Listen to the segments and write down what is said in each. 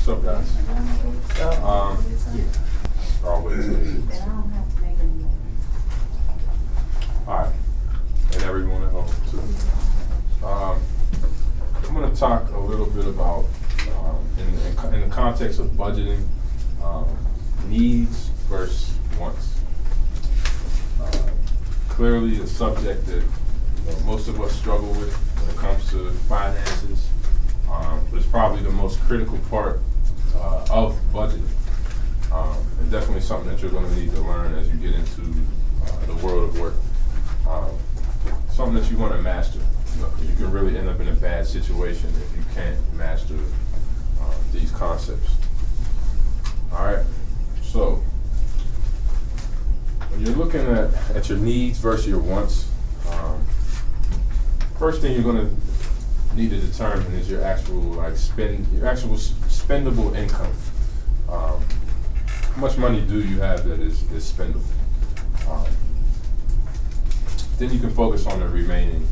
What's up, guys? Always. All right, and everyone at home too. I'm going to talk a little bit about, in the context of budgeting, needs versus wants. Clearly, a subject that most of us struggle with when it comes to finances, but it's probably the most critical part of budgeting, and definitely something that you're going to need to learn as you get into the world of work. Something that you want to master, because you can really end up in a bad situation if you can't master these concepts. All right, so when you're looking at your needs versus your wants, first thing you're going to need to determine is your actual spendable income. How much money do you have that is spendable? Then you can focus on the remaining.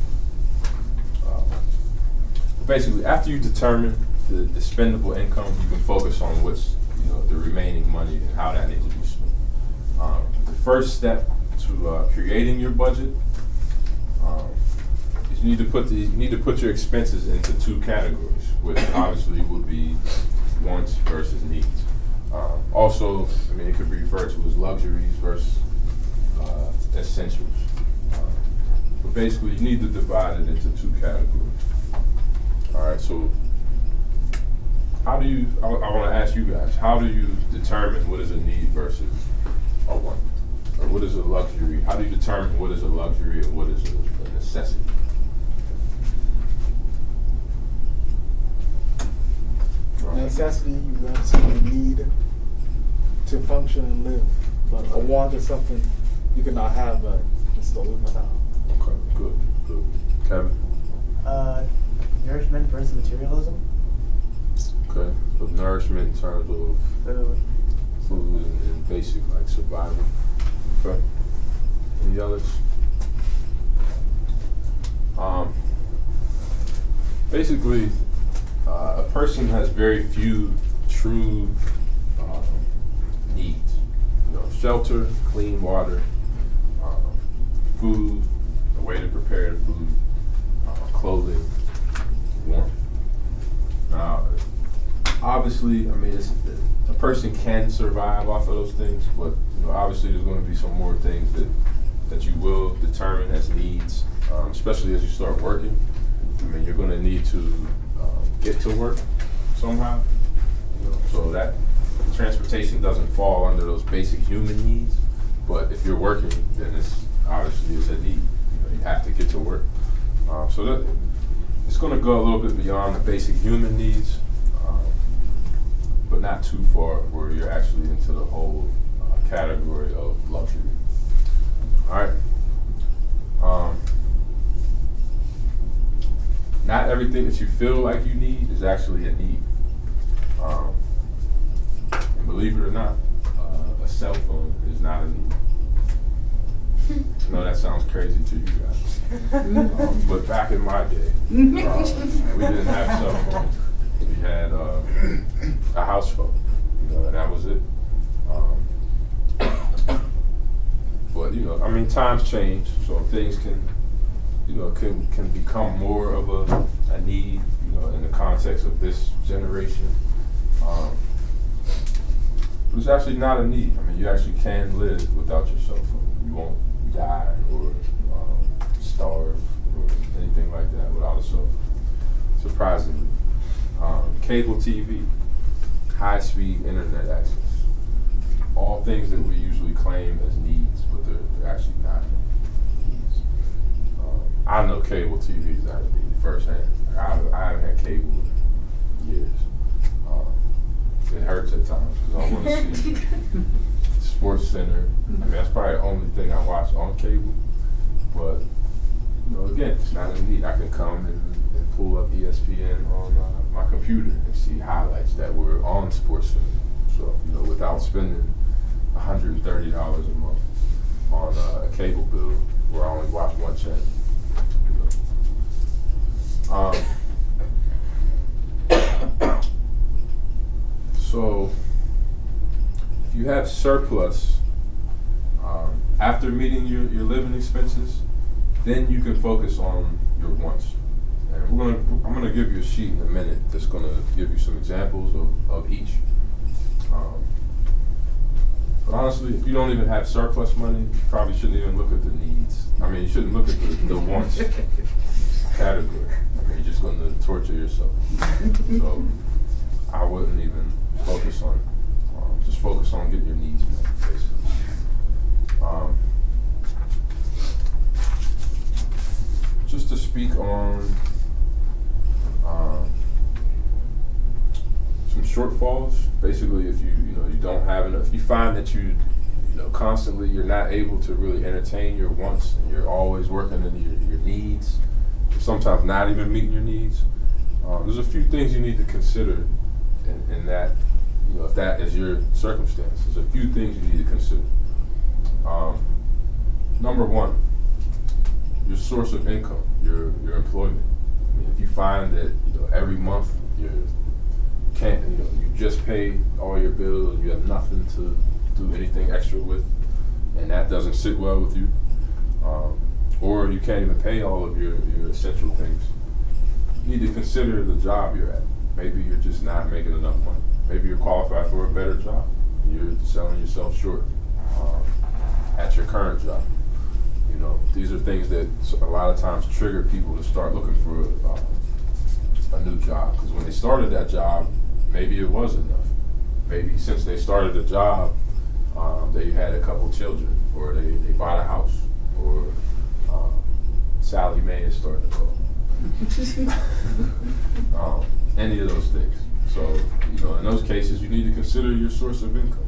Basically, after you determine the spendable income, you can focus on what's the remaining money and how that needs to be spent. The first step to creating your budget is you need to put your expenses into two categories, which obviously would be wants versus needs. Also, I mean, it could be referred to as luxuries versus essentials. But basically, you need to divide it into two categories. All right, so I want to ask you guys, how do you determine what is a need versus a want? Or what is a luxury? How do you determine what is a luxury and what is a necessity? Necessity, you absolutely need to function and live. But a want is something you cannot have, but it's still live without. Okay, good. Kevin? Nourishment versus materialism. Okay, so nourishment in terms of food and basic like survival. Okay. Any others? Basically, a person has very few true needs. Shelter, clean water, food, a way to prepare the food, clothing, warmth. Now, obviously, I mean, a person can survive off of those things, but obviously there's going to be some more things that you will determine as needs, especially as you start working. I mean, you're going to need to get to work somehow, so that transportation doesn't fall under those basic human needs. But if you're working, then it's obviously a need. You have to get to work. So that it's going to go a little bit beyond the basic human needs, but not too far where you're actually into the whole category of luxury. All right. Not everything that you feel like you need is actually a need. And believe it or not, a cell phone is not a need. I know that sounds crazy to you guys. But back in my day, we didn't have cell phones. We had a house phone, and that was it. But I mean, times change, so things can become more of a need, in the context of this generation. But it's actually not a need. I mean, you actually can live without your cell phone. You won't die or starve or anything like that without a cell phone, surprisingly. Cable TV, high-speed internet access, all things that we usually claim as needs, but they're actually not needs. I know cable TV is not a need firsthand. I haven't had cable in years. It hurts at times because I want to see Sports Center. I mean, that's probably the only thing I watch on cable. But again, it's not a need. I can come and pull up ESPN on my computer and see highlights that were on Sports Center. So without spending $130 a month on a cable bill where I only watch one channel. So if you have surplus after meeting your living expenses, then you can focus on your wants. And I'm gonna give you a sheet in a minute that's gonna give you some examples of each. But honestly, if you don't even have surplus money, you probably shouldn't even look at the needs. I mean, you shouldn't look at the wants category. I mean, you're just going to torture yourself. So I wouldn't even focus on, just focus on getting your needs met, basically. Just to speak on some shortfalls. Basically, if you don't have enough, if you find that you constantly you're not able to really entertain your wants, and you're always working in your needs, sometimes not even meeting your needs. There's a few things you need to consider in that, if that is your circumstance. There's a few things you need to consider. Number one, your source of income, your employment. I mean, if you find that every month you just pay all your bills, you have nothing to do anything extra with, and that doesn't sit well with you, or you can't even pay all of your essential things, you need to consider the job you're at. Maybe you're just not making enough money. Maybe you're qualified for a better job. You're selling yourself short at your current job. These are things that a lot of times trigger people to start looking for a new job, because when they started that job, maybe it was enough. Maybe since they started the job, they had a couple children, or they bought a house, or Sally Mae is starting to call. Any of those things. So, in those cases, you need to consider your source of income.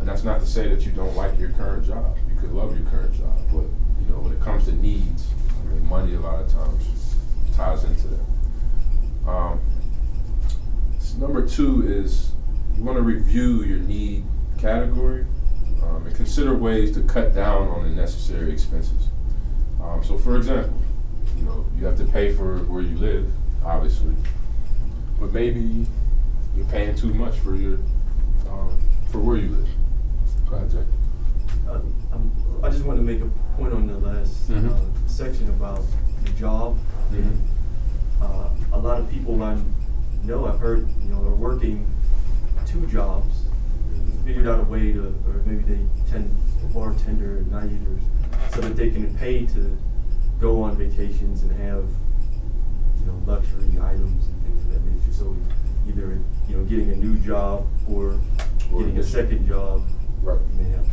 And that's not to say that you don't like your current job. You could love your current job, but when it comes to needs, I mean, money a lot of times ties into that. Number two is you want to review your need category and consider ways to cut down on unnecessary expenses. So, for example, you have to pay for where you live, obviously, but maybe you're paying too much for for where you live. Go ahead, Jay. I just want to make a point on the last section about the job. Mm-hmm. A lot of people I've heard, are working 2 jobs, figured out a way to, or maybe they bartender at night, or so that they can pay to go on vacations and have, luxury items and things of that nature. So either, getting a new job or getting a second job. Right. You may have to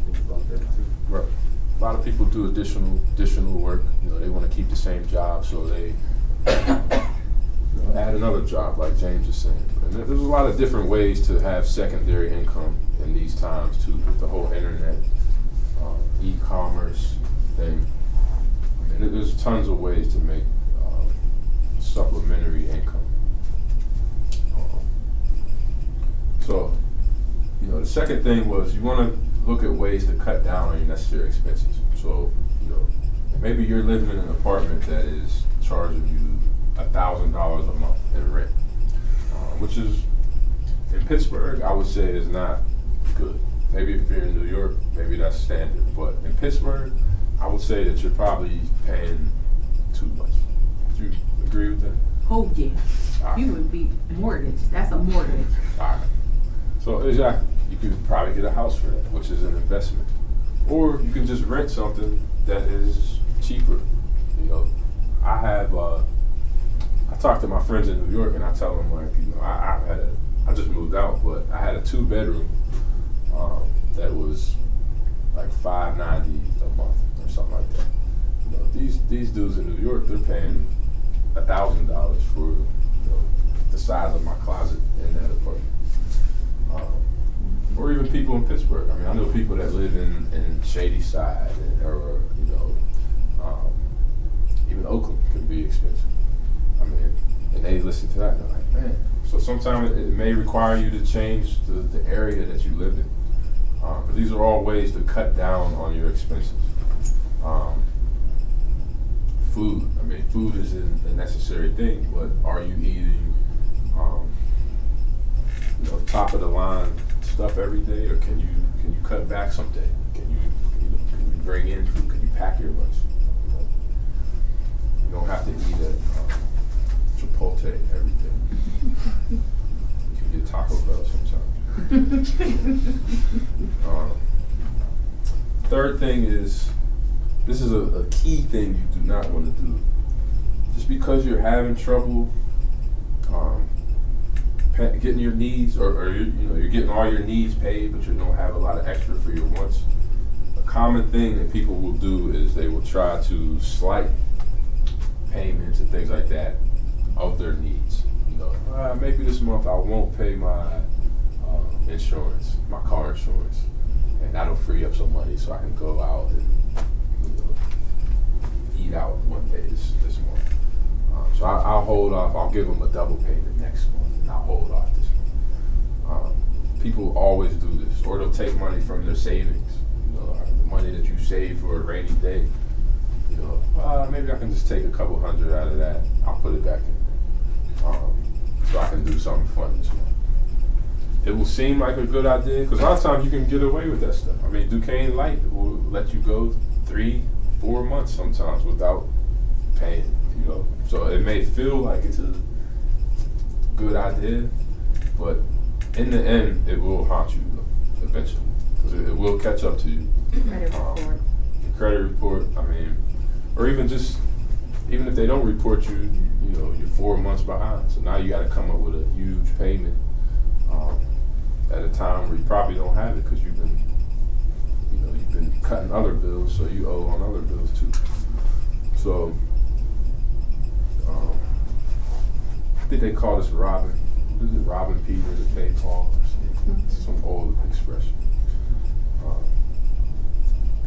think about that too. Right. A lot of people do additional work. They want to keep the same job, so they add another job, like James is saying. And there's a lot of different ways to have secondary income in these times too, with the whole internet, e-commerce thing. I mean, there's tons of ways to make supplementary income. So, the second thing was you want to look at ways to cut down on your necessary expenses. So, maybe you're living in an apartment that is charging you $1,000 a month in rent, which is, in Pittsburgh, I would say is not good. Maybe if you're in New York, maybe that's standard. But in Pittsburgh, I would say that you're probably paying too much. Would you agree with that? Oh, yeah. You would be mortgage. That's a mortgage. All right. So exactly, you could probably get a house for that, which is an investment. Or you can just rent something that is cheaper. I have, I talk to my friends in New York and I tell them, like, I just moved out, but I had a 2-bedroom that was like $590 a month or something like that. These dudes in New York, they're paying $1,000 for the size of my closet in that apartment. Or even people in Pittsburgh. I mean, I know people that live in Shady Side, or even Oakland can be expensive. I mean, and they listen to that and they're like, man. So sometimes it may require you to change the area that you live in. But these are all ways to cut down on your expenses. food. I mean, food is a necessary thing, but are you eating, top of the line stuff every day, or can you cut back someday? Can you bring in food? Can you pack your lunch? You don't have to eat at Chipotle every day. You can get Taco Bell sometimes. Third thing is, this is a key thing you do not want to do. Just because you're having trouble getting your needs, or you're getting all your needs paid, but you don't have a lot of extra for your wants. A common thing that people will do is they will try to slight payments and things like that of their needs. Maybe this month I won't pay my insurance, my car insurance, and that'll free up some money so I can go out and eat out one day this month. So I'll hold off. I'll give them a double payment next month, and I'll hold off this month. People always do this, or they'll take money from their savings. The money that you save for a rainy day. Maybe I can just take a couple hundred out of that. I'll put it back in there, so I can do something fun this month. It will seem like a good idea because a lot of times you can get away with that stuff. I mean, Duquesne Light will let you go 3-4 months sometimes without paying. So it may feel like it's a good idea, but in the end, it will haunt you eventually because it will catch up to you. Credit report. Your credit report. I mean, or even if they don't report you, you're 4 months behind. So now you got to come up with a huge payment at a time where you probably don't have it because you've been cutting other bills, so you owe on other bills too. So I think they call this robbing. What is it? Robbing Peter to pay Paul or something. Some old expression.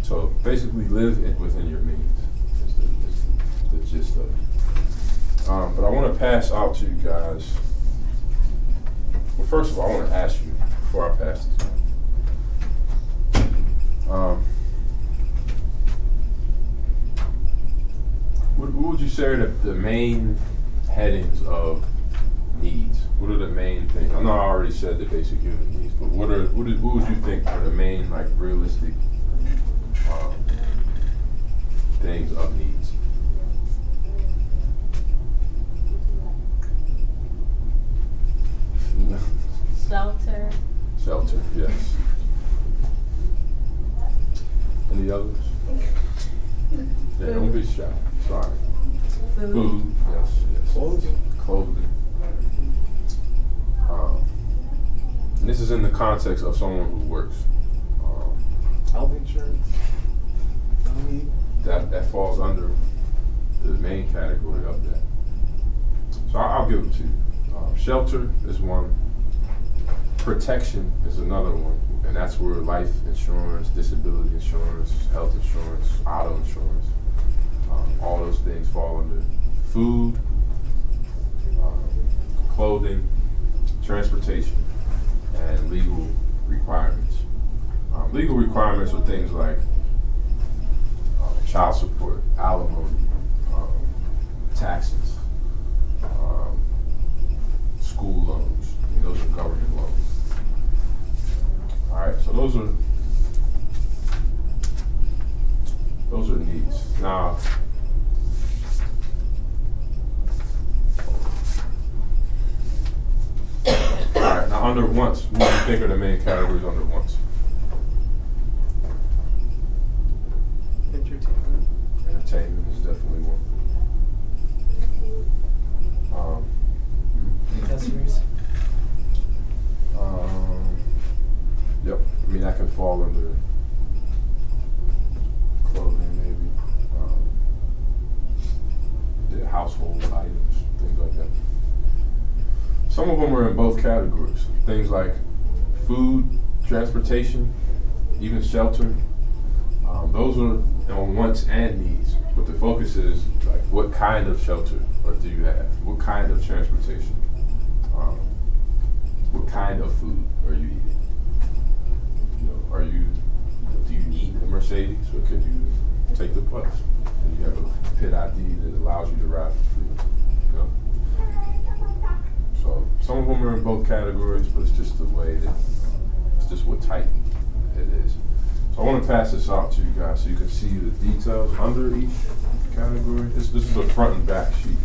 So basically, live within your means. Is the gist of it. But I want to pass out to you guys. Well, first of all, I want to ask you before I pass this on. What would you say are the main headings of needs? What are the main things? I know I already said the basic human needs, but what would you think are the main realistic things of needs? Shelter. Shelter, yes. Any others? Yeah, don't be shy. Sorry. Food, yes. Clothing. And this is in the context of someone who works. Health insurance. That falls under the main category of that. So I'll give it to you. Shelter is one. Protection is another one, and that's where life insurance, disability insurance, health insurance, auto insurance, all those things fall under. Food, clothing, transportation, and legal requirements. Legal requirements are things like child support, alimony, taxes, school loans. Those are government loans. All right, so those are needs. Now, all right, now under wants, what do you think are the main categories under wants? Entertainment is definitely one. Accessories. Yep. I mean, that can fall under clothing, maybe. The household items, things like that. Some of them are in both categories. Things like food, transportation, even shelter. Those are on wants and needs. But the focus is like, what kind of shelter do you have? What kind of transportation? What kind of food are you eating? Do you need a Mercedes, or could you take the bus? and you have a pit ID that allows you to ride for free. You know? So some of them are in both categories, but it's just the way that it's just what type it is. So I want to pass this out to you guys so you can see the details under each category. This is a front and back sheet.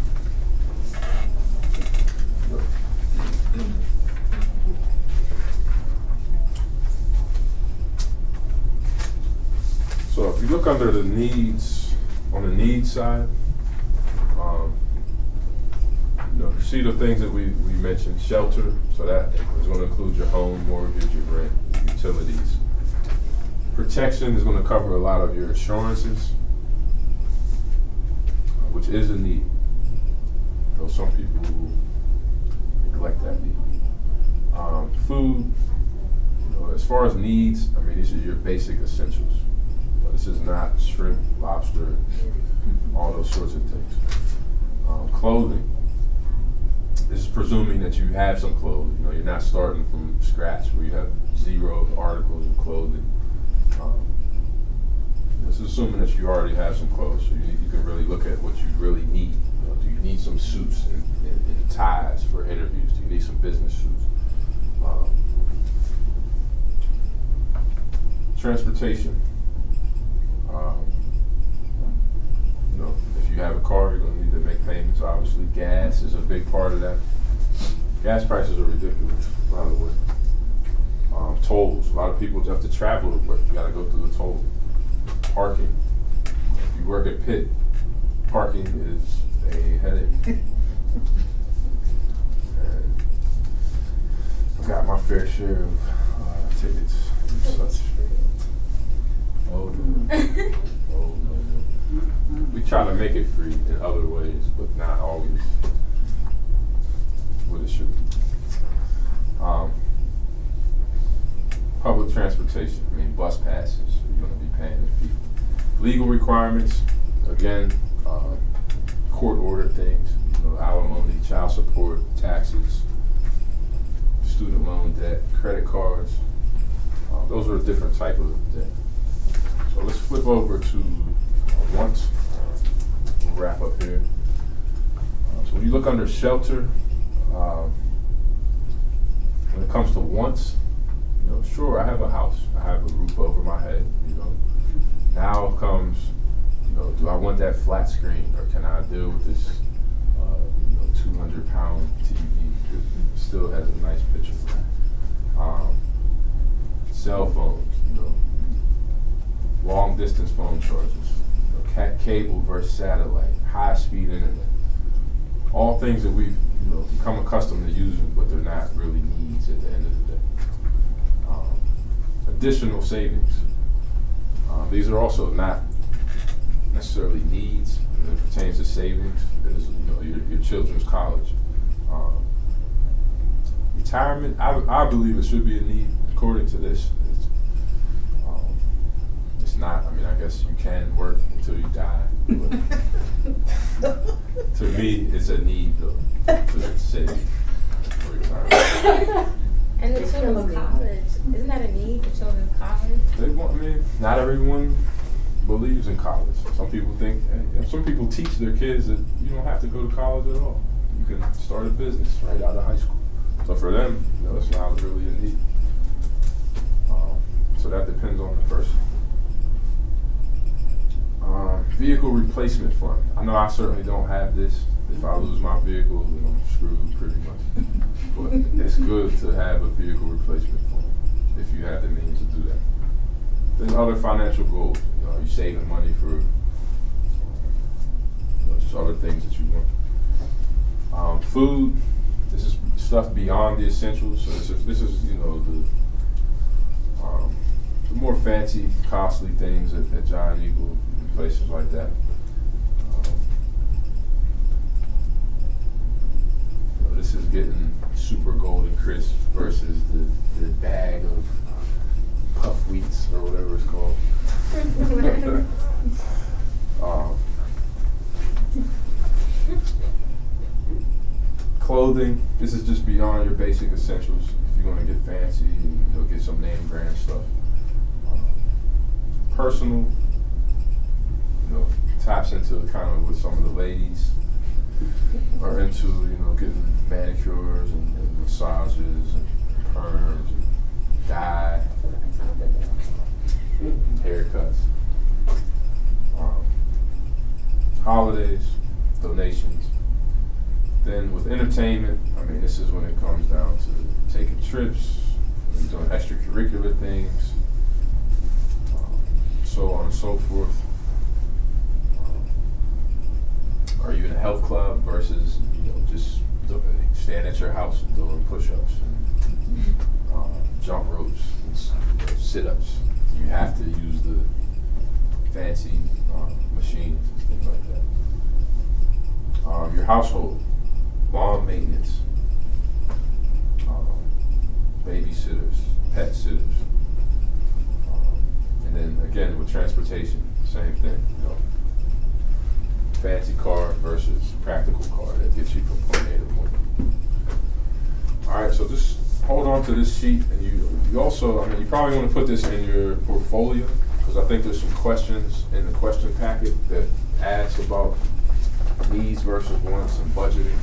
So if you look under the needs, on the needs side, you know, you see the things that we mentioned, shelter, so that is going to include your home, mortgage, your rent, utilities. Protection is going to cover a lot of your insurances, which is a need, though some people neglect that need. Food, you know, as far as needs, I mean, these are your basic essentials. This is not shrimp, lobster, all those sorts of things. Clothing. This is presuming that you have some clothes. You know, you're not starting from scratch where you have 0 articles of clothing. This is assuming that you already have some clothes, so you can really look at what you really need. You know, do you need some suits and ties for interviews? Do you need some business suits? Transportation. You know, if you have a car, you're going to need to make payments. Obviously, gas is a big part of that. Gas prices are ridiculous, by the way. Tolls. A lot of people have to travel to work. You got to go through the toll. Parking. If you work at Pitt, parking is a headache. And I got my fair share of tickets and such. Oh no. Oh no. We try to make it free in other ways, but not always what it should be. Public transportation, I mean bus passes, you're going to be paying a fee. Legal requirements, again, court order things, you know, alimony, child support, taxes, student loan debt, credit cards. Those are a different type of debt. So let's flip over to wants. We'll wrap up here. So when you look under shelter, when it comes to wants, you know, sure, I have a house, I have a roof over my head, you know. Now comes, you know, do I want that flat screen, or can I deal with this, you know, 200-pound TV that still has a nice picture? Cell phones, you know, long distance phone charges, you know, cable versus satellite, high speed internet, all things that we've, you know, become accustomed to using, but they're not really needs at the end of the day. Additional savings. These are also not necessarily needs as it pertains to savings. It is, you know, your children's college. Retirement, I believe it should be a need. According to this, it's not. I mean, I guess you can work until you die. But to me, it's a need though to save for retirement. And the children's college, isn't that a need, the children's college? They want, I mean, not everyone believes in college. Some people think, some people teach their kids that you don't have to go to college at all. You can start a business right out of high school. So for them, you know, it's not really a need. So that depends on the person. Vehicle replacement fund. I know I certainly don't have this. If I lose my vehicle, then I'm screwed pretty much. But it's good to have a vehicle replacement fund if you have the means to do that. Then other financial goals. You know, are you saving money for, you know, just other things that you want. Food. This is stuff beyond the essentials. So this is you know, the more fancy, costly things at Giant Eagle and places like that. This is getting super golden crisp versus the bag of puff wheats or whatever it's called. Clothing, this is just beyond your basic essentials. If you're going to get fancy and, you know, get some name brand stuff. Personal, you know, taps into kind of what some of the ladies are into, you know, getting manicures and massages and perms and dye, haircuts, holidays, donations. Then with entertainment, I mean, this is when it comes down to taking trips, doing extracurricular things, so on and so forth. Are you in a health club versus, you know, just staying at your house and doing push-ups and jump ropes and sit-ups? You have to use the fancy machines and things like that. Your household, lawn maintenance, babysitters, pet sitters, and then again with transportation, same thing. You know, fancy car versus practical car that gets you from point A to point B. All right, so just hold on to this sheet, and you also, I mean, you probably want to put this in your portfolio because I think there's some questions in the question packet that asks about needs versus wants and budgeting.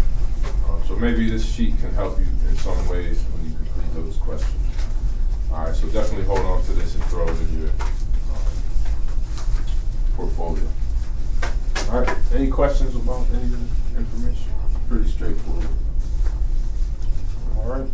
So maybe this sheet can help you in some ways when you complete those questions. All right, so definitely hold on to this and throw it in your portfolio. All right, any questions about any of the information? Pretty straightforward. All right.